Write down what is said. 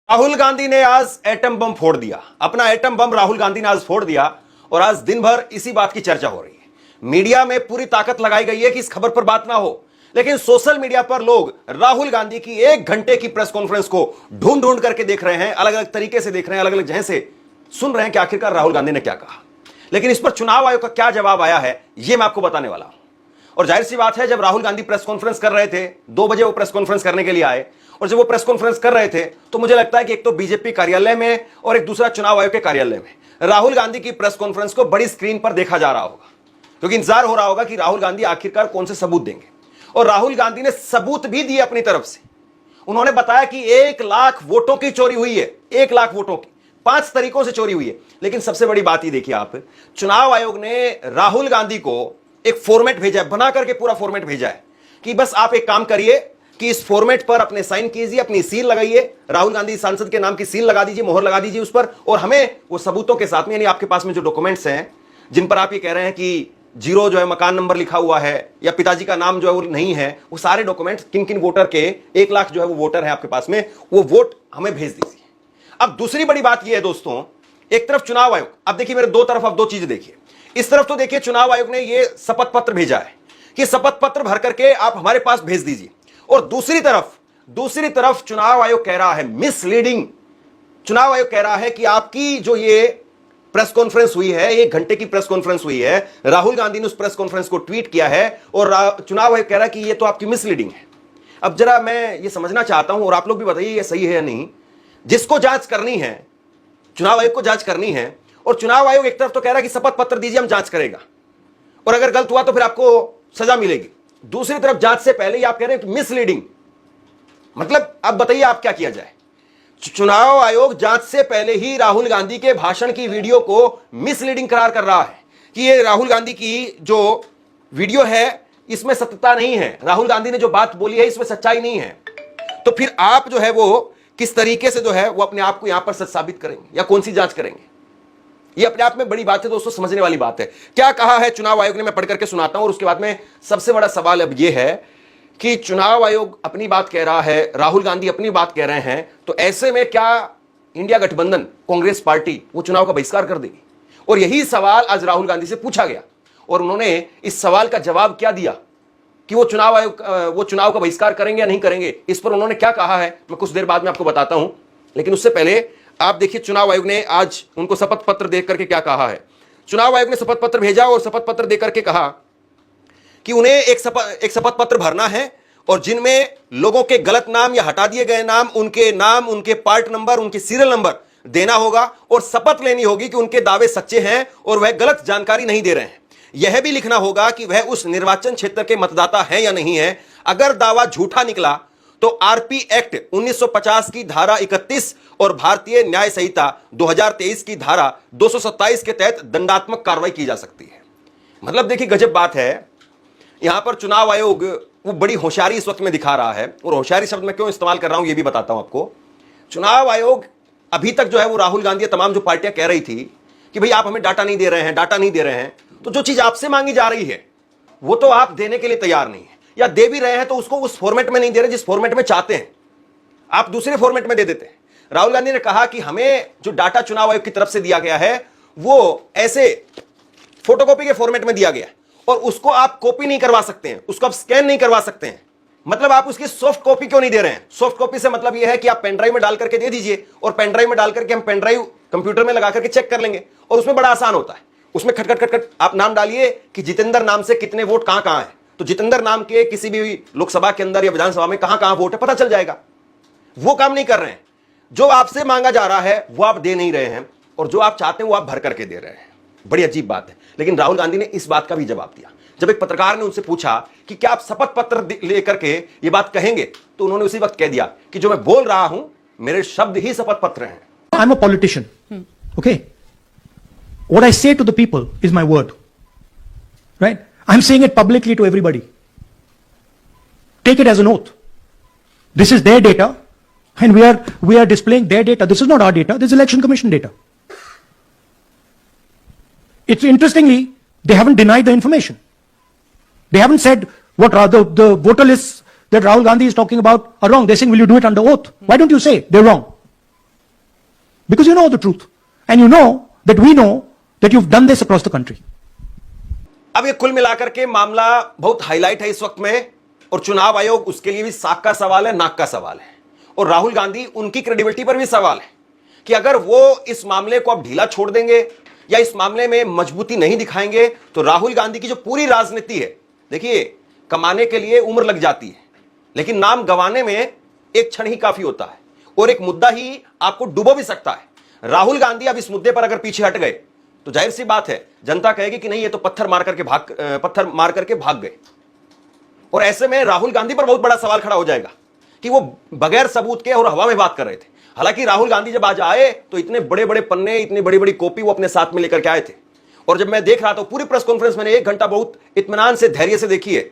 राहुल गांधी ने आज atom bomb फोड़ दिया। अपना एटम बम राहुल गांधी ने आज फोड़ दिया और आज दिन भर इसी बात की चर्चा हो रही है। मीडिया में पूरी ताकत लगाई गई है कि इस खबर पर बात ना हो, लेकिन सोशल मीडिया पर लोग राहुल गांधी की 1 घंटे की प्रेस कॉन्फ्रेंस को ढूंढ ढूंढ करके देख रहे हैं, अलग अलग तरीके से देख रहे हैं, अलग अलग जगह से सुन रहे हैं कि आखिरकार राहुल गांधी ने क्या कहा। लेकिन इस पर चुनाव आयोग का क्या जवाब आया है, यह मैं आपको बताने वाला हूं। और जाहिर सी बात है, जब राहुल गांधी प्रेस कॉन्फ्रेंस कर रहे थे, 2 बजे वो प्रेस कॉन्फ्रेंस करने के लिए आए, और जब वो प्रेस कॉन्फ्रेंस कर रहे थे तो मुझे लगता है कि एक तो बीजेपी कार्यालय में और एक दूसरा चुनाव आयोग के कार्यालय में राहुल गांधी की प्रेस कॉन्फ्रेंस को बड़ी स्क्रीन पर देखा जा रहा होगा, क्योंकि इंतजार हो रहा होगा कि राहुल गांधी आखिरकार कौन से सबूत देंगे। और राहुल गांधी ने सबूत भी दिए अपनी तरफ से। उन्होंने बताया कि 1 लाख वोटों की चोरी हुई है, 1 लाख वोटों की 5 तरीकों से चोरी हुई है। लेकिन सबसे बड़ी बात ये देखिए आप, चुनाव आयोग ने राहुल गांधी को एक फॉर्मेट भेजा है, बना करके पूरा फॉर्मेट भेजा है कि बस आप एक काम करिए कि इस फॉर्मेट पर अपने साइन कीजिए, अपनी सील लगाइए, राहुल गांधी सांसद के नाम की सील लगा दीजिए, मोहर लगा दीजिए उस पर, और हमें वो सबूतों के साथ में, यानी आपके पास में जो डॉक्यूमेंट्स हैं जिन पर आप ये कह रहे हैं कि 0 जो है मकान नंबर लिखा हुआ है या पिताजी का नाम जो है वो नहीं है, वो सारे डॉक्यूमेंट्स किन किन वोटर के, 1 लाख जो है वो वोटर है आपके पास में, वो वोट हमें भेज दीजिए। अब दूसरी बड़ी बात यह है दोस्तों, एक तरफ चुनाव आयोग, अब देखिए मेरे 2 तरफ, अब 2 चीजें देखिए। इस तरफ तो देखिए चुनाव आयोग ने यह शपथ पत्र भेजा है कि शपथ पत्र भर करके आप हमारे पास भेज दीजिए, और दूसरी तरफ चुनाव आयोग कह रहा है मिसलीडिंग। चुनाव आयोग कह रहा है कि आपकी जो ये प्रेस कॉन्फ्रेंस हुई है, 1 घंटे की प्रेस कॉन्फ्रेंस हुई है, राहुल गांधी ने उस प्रेस कॉन्फ्रेंस को ट्वीट किया है, और चुनाव आयोग कह रहा है कि ये तो आपकी मिसलीडिंग है। अब जरा मैं ये समझना चाहता हूं, और आप लोग भी बताइए ये सही है या नहीं। जिसको जांच करनी है, चुनाव आयोग को जांच करनी है, और चुनाव आयोग एक तरफ तो कह रहा है कि शपथ पत्र दीजिए, हम जांच करेगा, और अगर गलत हुआ तो फिर आपको सजा मिलेगी। दूसरी तरफ जांच से पहले ही आप कह रहे हैं कि मिसलीडिंग, मतलब अब बताइए आप क्या किया जाए। चुनाव आयोग जांच से पहले ही राहुल गांधी के भाषण की वीडियो को मिसलीडिंग करार कर रहा है कि ये राहुल गांधी की जो वीडियो है इसमें सत्यता नहीं है, राहुल गांधी ने जो बात बोली है इसमें सच्चाई नहीं है। तो फिर आप जो है वो किस तरीके से जो है वो अपने आप को यहां पर सच साबित करेंगे, या कौन सी जांच करेंगे? ये अपने आप में बड़ी बात है दोस्तों, समझने वाली बात है। क्या कहा है चुनाव आयोग ने, मैं पढ़ करके सुनाता हूं, और उसके बाद में सबसे बड़ा सवाल अब यह है कि चुनाव आयोग अपनी बात कह रहा है, राहुल गांधी अपनी बात कह रहे हैं, तो ऐसे में क्या इंडिया गठबंधन कांग्रेस पार्टी वो चुनाव का बहिष्कार कर देगी? और यही सवाल आज राहुल गांधी से पूछा गया, और उन्होंने इस सवाल का जवाब क्या दिया कि वो चुनाव का बहिष्कार करेंगे या नहीं करेंगे। इस पर उन्होंने क्या कहा है मैं कुछ देर बाद में आपको बताता हूं, लेकिन उससे पहले आप देखिए चुनाव आयोग ने आज उनको शपथ पत्र देकर के क्या कहा है। चुनाव आयोग ने शपथ पत्र भेजा, और शपथ पत्र देकर के कहा कि उन्हें एक शपथ पत्र भरना है, और जिनमें लोगों के गलत नाम या हटा दिए गए नाम, उनके पार्ट नंबर, उनके सीरियल नंबर देना होगा, और शपथ लेनी होगी कि उनके दावे सच्चे हैं और वह गलत जानकारी नहीं दे रहे हैं। यह भी लिखना होगा कि वह उस निर्वाचन क्षेत्र के मतदाता हैं या नहीं है। अगर दावा झूठा निकला तो आरपी एक्ट 1950 की धारा 31 और भारतीय न्याय संहिता 2023 की धारा 227 के तहत दंडात्मक कार्रवाई की जा सकती है। मतलब देखिए गजब बात है। यहां पर चुनाव आयोग वो बड़ी होशियारी इस वक्त में दिखा रहा है, और होशियारी शब्द मैं क्यों इस्तेमाल कर रहा हूं ये भी बताता हूं आपको। चुनाव आयोग अभी तक जो है वो राहुल गांधी तमाम जो पार्टियां कह रही थी कि भाई आप हमें डाटा नहीं दे रहे हैं, डाटा नहीं दे रहे हैं, तो जो चीज आपसे मांगी जा रही है वो तो आप देने के लिए तैयार नहीं है, या दे भी रहे हैं तो उसको उस फॉर्मेट में नहीं दे रहे जिस फॉर्मेट में चाहते हैं, आप दूसरे फॉर्मेट में दे देते हैं। राहुल गांधी ने कहा कि हमें जो डाटा चुनाव आयोग की तरफ से दिया गया है वो ऐसे फोटोकॉपी के फॉर्मेट में दिया गया है, और उसको आप कॉपी नहीं करवा सकते हैं, उसको आप स्कैन नहीं करवा सकते हैं। मतलब आप उसकी सॉफ्ट कॉपी क्यों नहीं दे रहे हैं? सॉफ्ट कॉपी से मतलब यह है कि आप पेन ड्राइव में डाल करके दे दीजिए, और पेन ड्राइव में डाल करके हम पेन ड्राइव कंप्यूटर में लगा करके चेक कर लेंगे, और उसमें बड़ा आसान होता है। उसमें खटखट आप नाम डालिए कि जितेंद्र नाम से कितने वोट कहां कहां है, तो जितेंद्र नाम के किसी भी लोकसभा के अंदर या विधानसभा में कहां कहां वोट है पता चल जाएगा। वो काम नहीं कर रहे हैं। जो आपसे मांगा जा रहा है वो आप दे नहीं रहे हैं, और जो आप चाहते हैं वो आप भर करके दे रहे हैं। बड़ी अजीब बात है। लेकिन राहुल गांधी ने इस बात का भी जवाब दिया। जब एक पत्रकार ने उनसे पूछा कि क्या आप शपथ पत्र लेकर के ये बात कहेंगे, तो उन्होंने उसी वक्त कह दिया कि जो मैं बोल रहा हूं मेरे शब्द ही शपथ पत्र हैं। I am a politician, okay, what I say to the people is my word, right? I am saying it publicly to everybody, take it as an oath, this is their data and we are displaying their data. This is not our data, this is election commission data. It's interestingly, they haven't denied the information. They haven't said what the voter lists that Rahul Gandhi is talking about are wrong. They're saying, will you do it under oath? Why don't you say they're wrong? Because you know the truth. And you know that we know that you've done this across the country. अब ये कुल मिलाकर के मामला बहुत highlight है इस वक्त में, और चुनाव आयोग उसके लिए भी साख का सवाल है, नाक का सवाल है, और राहुल गांधी उनकी क्रेडिबिलिटी पर भी सवाल है कि अगर वो इस मामले को अब ढीला छोड़ देंगे या इस मामले में मजबूती नहीं दिखाएंगे तो राहुल गांधी की जो पूरी राजनीति है, देखिए कमाने के लिए उम्र लग जाती है, लेकिन नाम गंवाने में एक क्षण ही काफी होता है, और एक मुद्दा ही आपको डुबो भी सकता है। राहुल गांधी अब इस मुद्दे पर अगर पीछे हट गए तो जाहिर सी बात है जनता कहेगी कि नहीं, ये तो पत्थर मार करके भाग गए, और ऐसे में राहुल गांधी पर बहुत बड़ा सवाल खड़ा हो जाएगा कि वो बगैर सबूत के और हवा में बात कर रहे थे। हालांकि राहुल गांधी जब आज आए तो इतने बड़े बड़े पन्ने, इतनी बड़ी बड़ी कॉपी वो अपने साथ में लेकर के आए थे, और जब मैं देख रहा था पूरी प्रेस कॉन्फ्रेंस मैंने 1 घंटा बहुत इत्मीनान से, धैर्य से देखी है,